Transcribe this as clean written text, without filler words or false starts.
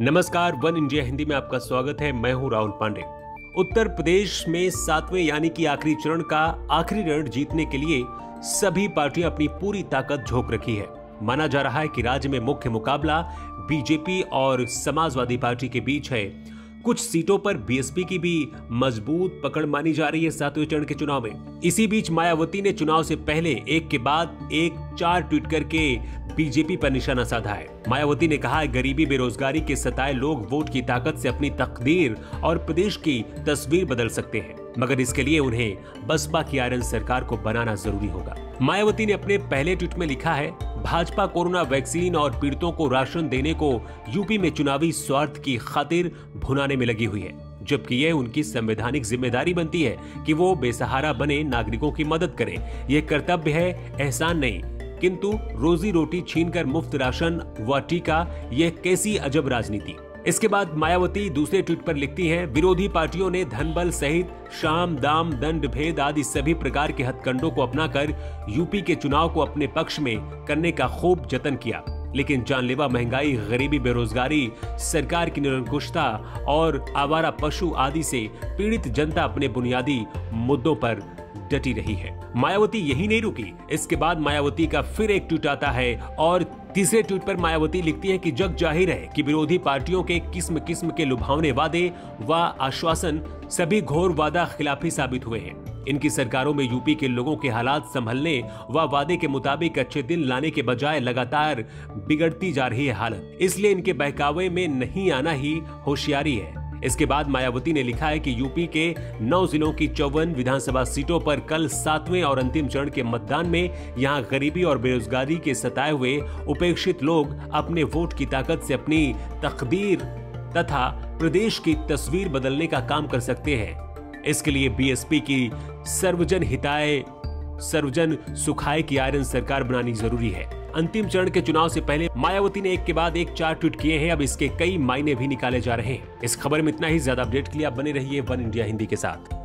नमस्कार, one India Hindi में आपका स्वागत है। मैं हूं राहुल पांडे। उत्तर प्रदेश में 7वें यानी कि आखिरी चरण का आखिरी रण जीतने के लिए सभी पार्टियां अपनी पूरी ताकत झोंक रखी है। माना जा रहा है कि राज्य में मुख्य मुकाबला बीजेपी और समाजवादी पार्टी के बीच है। कुछ सीटों पर बीएसपी की भी मजबूत पकड़ मानी जा रही है 7वें चरण के चुनाव में। इसी बीच मायावती ने चुनाव से पहले एक के बाद एक 4 ट्वीट करके बीजेपी पर निशाना साधा है। मायावती ने कहा है, गरीबी बेरोजगारी के सताए लोग वोट की ताकत से अपनी तकदीर और प्रदेश की तस्वीर बदल सकते हैं, मगर इसके लिए उन्हें बसपा की आयरन सरकार को बनाना जरूरी होगा। मायावती ने अपने पहले ट्वीट में लिखा है, भाजपा कोरोना वैक्सीन और पीड़ितों को राशन देने को यूपी में चुनावी स्वार्थ की खातिर भुनाने में लगी हुई है, जबकि यह उनकी संवैधानिक जिम्मेदारी बनती है कि वो बेसहारा बने नागरिकों की मदद करें। यह कर्तव्य है, एहसान नहीं। किंतु रोजी रोटी छीनकर मुफ्त राशन व टीका, यह कैसी अजब राजनीति। इसके बाद मायावती दूसरे ट्वीट पर लिखती हैं, विरोधी पार्टियों ने धन बल सहित शाम दाम दंड भेद आदि सभी प्रकार के हथकंडों को अपनाकर यूपी के चुनाव को अपने पक्ष में करने का खूब जतन किया, लेकिन जानलेवा महंगाई, गरीबी, बेरोजगारी, सरकार की निरंकुशता और आवारा पशु आदि से पीड़ित जनता अपने बुनियादी मुद्दों पर डटी रही है। मायावती यही नहीं रुकी। इसके बाद मायावती का फिर एक ट्वीट आता है और तीसरे ट्वीट पर मायावती लिखती है कि जग जाहिर है कि विरोधी पार्टियों के किस्म किस्म के लुभावने वादे व आश्वासन सभी घोर वादा खिलाफी साबित हुए हैं। इनकी सरकारों में यूपी के लोगों के हालात संभलने व वादे के मुताबिक अच्छे दिन लाने के बजाय लगातार बिगड़ती जा रही है हालत। इसलिए इनके बहकावे में नहीं आना ही होशियारी है। इसके बाद मायावती ने लिखा है कि यूपी के 9 जिलों की 54 विधानसभा सीटों पर कल 7वें और अंतिम चरण के मतदान में यहां गरीबी और बेरोजगारी के सताए हुए उपेक्षित लोग अपने वोट की ताकत से अपनी तकदीर तथा प्रदेश की तस्वीर बदलने का काम कर सकते हैं। इसके लिए बीएसपी की सर्वजन सुखाए की आयरन सरकार बनानी जरूरी है। अंतिम चरण के चुनाव से पहले मायावती ने एक के बाद एक 4 ट्वीट किए हैं। अब इसके कई मायने भी निकाले जा रहे हैं। इस खबर में इतना ही। ज्यादा अपडेट के लिए आप बने रहिए वन इंडिया हिंदी के साथ।